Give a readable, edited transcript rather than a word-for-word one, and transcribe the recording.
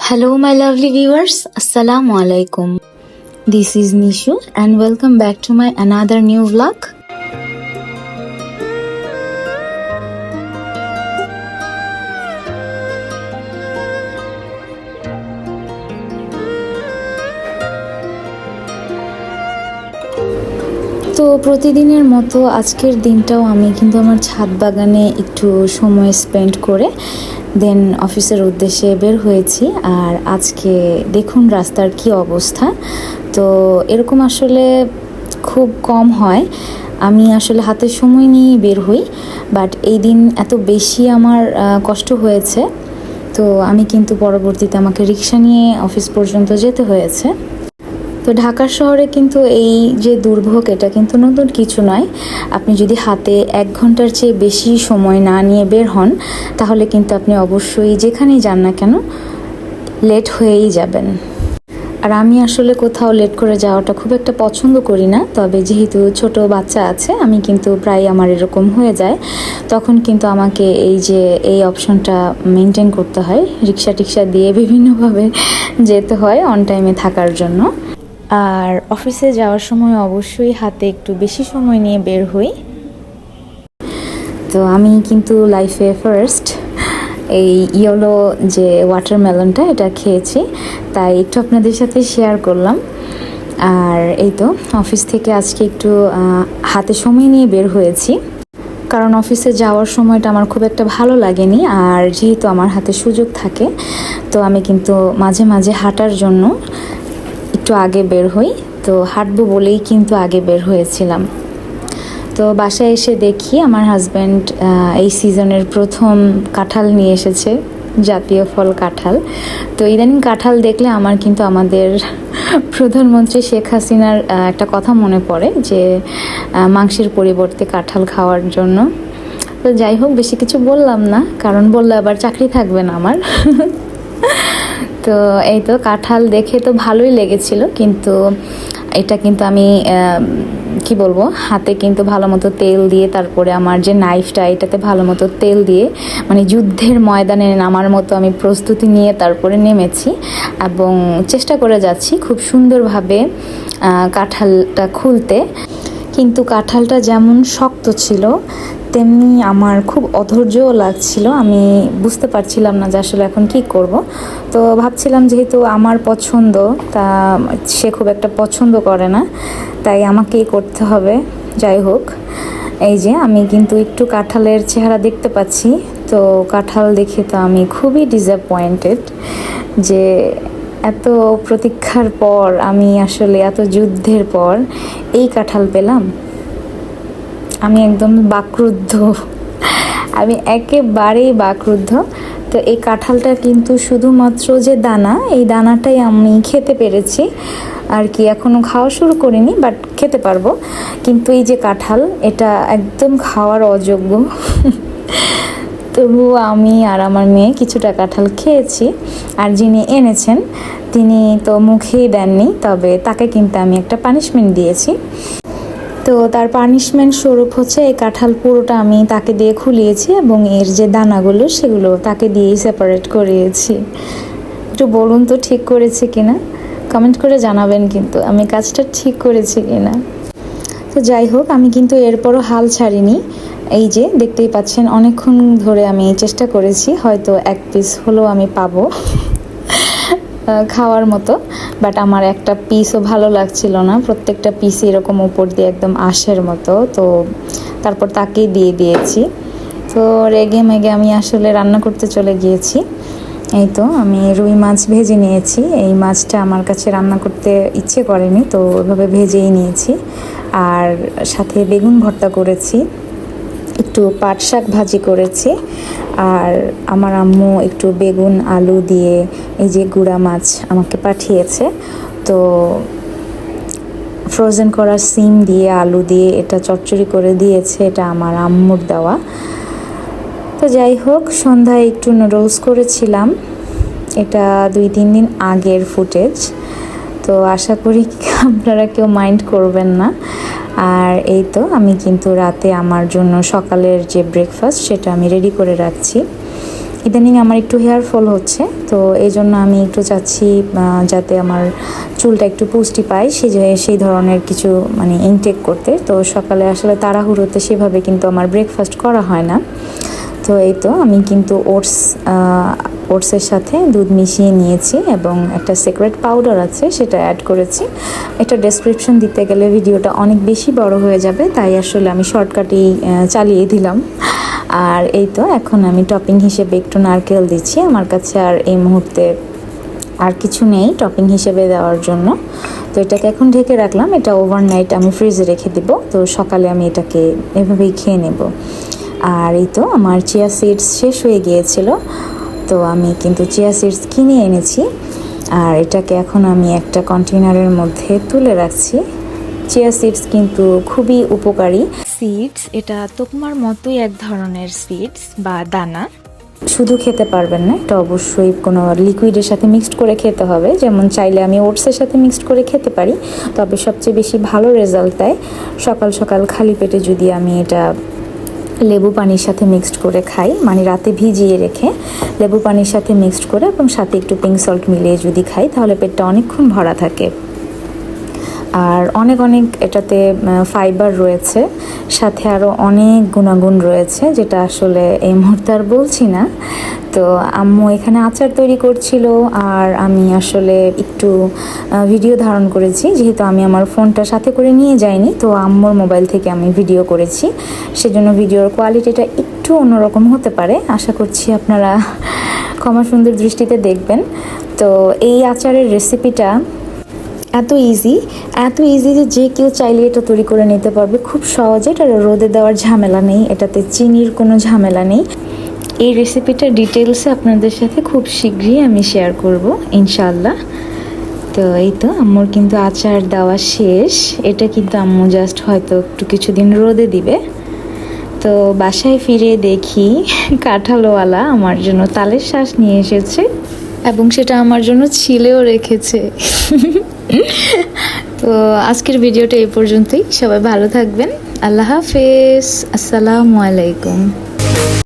Hello, my lovely viewers. Assalamu alaikum. This is Nishu, and welcome back to my another new vlog. তো প্রতিদিনের মতো আজকের দিনটাও আমি কিন্তু আমার ছাদ বাগানে একটু সময় স্পেন্ড করে দেন অফিসের উদ্দেশ্যে বের হয়েছি। আর আজকে দেখুন রাস্তার কি অবস্থা। তো এরকম আসলে খুব কম হয়, আমি আসলে হাতে সময় নিয়ে বের হই, বাট এই দিন এত বেশি আমার কষ্ট হয়েছে। তো আমি কিন্তু পরবর্তীতে আমাকে রিক্সা নিয়ে অফিস পর্যন্ত যেতে হয়েছে। তো ঢাকা শহরে কিন্তু এই যে দুর্ভোগ, এটা কিন্তু নতুন কিছু নয়। আপনি যদি হাতে 1 ঘন্টার চেয়ে বেশি সময় না নিয়ে বের হন, তাহলে কিন্তু আপনি অবশ্যই যেখানেই যান না কেন লেট হয়েই যাবেন। আর আমি আসলে কোথাও লেট করে যাওয়াটা খুব একটা পছন্দ করি না, তবে যেহেতু ছোট বাচ্চা আছে আমি কিন্তু প্রায় আমার এরকম হয়ে যায়, তখন কিন্তু আমাকে এই অপশনটা মেনটেন করতে হয়, রিক্সা টিক্সা দিয়ে বিভিন্নভাবে যেতে হয় অন টাইমে থাকার জন্য। আর অফিসে যাওয়ার সময় অবশ্যই হাতে একটু বেশি সময় নিয়ে বের হই। তো আমি কিন্তু লাইফে ফার্স্ট এই ইয়েলো যে ওয়াটারমেলনটা এটা খেয়েছি, তাই একটু আপনাদের সাথে শেয়ার করলাম। আর এই তো অফিস থেকে আজকে একটু হাতে সময় নিয়ে বের হয়েছি, কারণ অফিসে যাওয়ার সময়টা আমার খুব একটা ভালো লাগেনি। আর যেহেতু আমার হাতে সুযোগ থাকে, তো আমি কিন্তু মাঝে মাঝে হাঁটার জন্য একটু আগে বের হই। তো হাঁটবো বলেই কিন্তু আগে বের হয়েছিলাম। তো বাসায় এসে দেখি আমার হাজব্যান্ড এই সিজনের প্রথম কাঁঠাল নিয়ে এসেছে, জাতীয় ফল কাঁঠাল। তো ইদানিং কাঁঠাল দেখলে আমার কিন্তু আমাদের প্রধানমন্ত্রী শেখ হাসিনার একটা কথা মনে পড়ে, যে মাংসের পরিবর্তে কাঁঠাল খাওয়ার জন্য। তো যাই হোক, বেশি কিছু বললাম না, কারণ বললে আবার চাকরি থাকবে না আমার। তো এই তো কাঁঠাল দেখে তো ভালোই লেগেছিল, কিন্তু এটা কিন্তু আমি কি বলবো, হাতে কিন্তু ভালো মতো তেল দিয়ে, তারপরে আমার যে নাইফটা এটাতে ভালো মতো তেল দিয়ে, মানে যুদ্ধের ময়দানে নামার মতো আমি প্রস্তুতি নিয়ে তারপরে নেমেছি, এবং চেষ্টা করে যাচ্ছি খুব সুন্দরভাবে কাঁঠালটা খুলতে। কিন্তু কাঁঠালটা যেমন শক্ত ছিল, তেমনি আমার খুব অধৈর্যও লাগছিল। আমি বুঝতে পারছিলাম না যে আসলে এখন কি করব। তো ভাবছিলাম যেহেতু আমার পছন্দ, তা সে খুব একটা পছন্দ করে না, তাই আমাকেই করতে হবে। যাই হোক, এই যে আমি কিন্তু একটু কাঁঠালের চেহারা দেখতে পাচ্ছি। তো কাঁঠাল দেখে তো আমি খুবই ডিসঅ্যাপয়েন্টেড, যে এত প্রতীক্ষার পর, আমি আসলে এত যুদ্ধের পর এই কাঁঠাল পেলাম। আমি একদম বাকরুদ্ধ, আমি একেবারেই বাকরুদ্ধ। তো এই কাঁঠালটা কিন্তু শুধুমাত্র যে দানা, এই দানাটাই আমি খেতে পেরেছি আর কি, এখনও খাওয়া শুরু করিনি, বাট খেতে পারবো। কিন্তু এই যে কাঁঠাল, এটা একদম খাওয়ার অযোগ্য। তবু আমি আর আমার মেয়ে কিছুটা কাঁঠাল খেয়েছি। আর যিনি এনেছেন তিনি তো মুখেই দেননি, তবে তাকে কিন্তু আমি একটা পানিশমেন্ট দিয়েছি। তো তার পানিশমেন্ট স্বরূপ হচ্ছে এই কাঁঠাল পুরোটা আমি তাকে দিয়ে খুলিয়েছি, এবং এর যে দানাগুলো সেগুলো তাকে দিয়েই সেপারেট করিয়েছি। একটু বলুন তো ঠিক করেছি কিনা, কমেন্ট করে জানাবেন কিন্তু আমি কাজটা ঠিক করেছি কিনা। তো যাই হোক, আমি কিন্তু এরপরও হাল ছাড়িনি। এই যে দেখতেই পাচ্ছেন, অনেকক্ষণ ধরে আমি চেষ্টা করেছি, হয়তো 1 পিস হলেও আমি পাবো খাওয়ার মতো, বাট আমার একটা পিসও ভালো লাগছিল না। প্রত্যেকটা পিসই এরকম উপর দিয়ে একদম আঁশের মতো। তো তারপর তাকেই দিয়ে দিয়েছি। তো রেগে মেগে আমি আসলে রান্না করতে চলে গিয়েছি। এই তো আমি রুই মাছ ভেজে নিয়েছি। এই মাছটা আমার কাছে রান্না করতে ইচ্ছে করেনি, তো ওইভাবে ভেজেই নিয়েছি। আর সাথে বেগুন ভর্তা করেছি, একটু পাট শাক ভাজি করেছি। আর আমার আম্মু একটু বেগুন আলু দিয়ে এই যে গুঁড়া মাছ আমাকে পাঠিয়েছে। তো ফ্রোজেন করা সিম দিয়ে আলু দিয়ে এটা চচ্চড়ি করে দিয়েছে, এটা আমার আম্মুর দেওয়া। তো যাই হোক, সন্ধ্যায় একটু নুডলস করেছিলাম, এটা 2-3 দিন আগের ফুটেজ। তো আশা করি আপনারা কেউ মাইন্ড করবেন না। আর এই তো আমি কিন্তু রাতে আমার জন্য সকালের যে ব্রেকফাস্ট সেটা আমি রেডি করে রাখছি। ইদানিং আমার একটু হেয়ার ফল হচ্ছে, তো এই জন্য আমি একটু চাচ্ছি যাতে আমার চুলটা একটু পুষ্টি পায় সেই ধরনের কিছু মানে ইনটেক করতে। তো সকালে আসলে তাড়াহুড়োতে সেভাবে কিন্তু আমার ব্রেকফাস্ট করা হয় না। তো এই তো আমি কিন্তু ওটসের সাথে দুধ মিশিয়ে নিয়েছি এবং একটা সিক্রেট পাউডার আছে সেটা অ্যাড করেছি। এটা ডেসক্রিপশন দিতে গেলে ভিডিওটা অনেক বেশি বড় হয়ে যাবে, তাই আসলে আমি শর্টকাটেই চালিয়ে দিলাম। আর এই তো এখন আমি টপিং হিসেবে একটু নারকেল দিচ্ছি। আমার কাছে আর এই মুহূর্তে আর কিছু নেই টপিং হিসেবে দেওয়ার জন্য। তো এটাকে এখন ঢেকে রাখলাম, এটা ওভারনাইট আমি ফ্রিজে রেখে দেবো, তো সকালে আমি এটাকে এভাবেই খেয়ে নেব। আর এই তো আমার চিয়া সিডস শেষ হয়ে গিয়েছিল, তো আমি কিন্তু চিয়া সিডস কিনে এনেছি। আর এটাকে এখন আমি একটা কন্টেনারের মধ্যে তুলে রাখছি। চিয়া সিডস কিন্তু খুবই উপকারী সিডস, এটা তোকমার মতোই এক ধরনের সিডস বা দানা। শুধু খেতে পারবেন না, এটা অবশ্যই কোনো লিকুইডের সাথে মিক্সড করে খেতে হবে। যেমন চাইলে আমি ওটসের সাথে মিক্সড করে খেতে পারি, তবে সবচেয়ে বেশি ভালো রেজাল্ট দেয় সকাল সকাল খালি পেটে যদি আমি এটা লেবু পানির সাথে মিক্সড করে খাই, মানে রাতে ভিজিয়ে রেখে লেবু পানির সাথে মিক্সড করে এবং সাথে একটু পিঙ্ক সল্ট মিলিয়ে যদি খাই তাহলে পেটটা অনেকক্ষণ ভরা থাকে। আর অনেক এটাতে ফাইবার রয়েছে, সাথে আরও অনেক গুণাগুণ রয়েছে যেটা আসলে এই মুহূর্তে আর বলছি না। তো আম্মু এখানে আচার তৈরি করছিল আর আমি আসলে একটু ভিডিও ধারণ করেছি, যেহেতু আমি আমার ফোনটা সাথে করে নিয়ে যাইনি, তো আম্মুর মোবাইল থেকে আমি ভিডিও করেছি, সেজন্য ভিডিওর কোয়ালিটিটা একটু অন্যরকম হতে পারে। আশা করছি আপনারা ক্ষমা সুন্দর দৃষ্টিতে দেখবেন। তো এই আচারের রেসিপিটা এত ইজি যে কেউ চাইলে এটা তৈরি করে নিতে পারবে খুব সহজে। এটা রোদে দেওয়ার ঝামেলা নেই, এটাতে চিনির কোনো ঝামেলা নেই। এই রেসিপিটা ডিটেলসে আপনাদের সাথে খুব শীঘ্রই আমি শেয়ার করব ইনশাআল্লাহ। তো এই তো আম্মুর কিন্তু আচার দেওয়া শেষ, এটা কিন্তু আম্মু জাস্ট হয়তো একটু কিছুদিন রোদে দিবে। তো বাসায় ফিরে দেখি কাঁঠালওয়ালা আমার জন্য তালের শ্বাস নিয়ে এসেছে এবং সেটা আমার জন্য ছিলেও রেখেছে। তো আজকের ভিডিওটা এই পর্যন্তই, সবাই ভালো থাকবেন, আল্লাহ হাফেজ, আসসালামু আলাইকুম।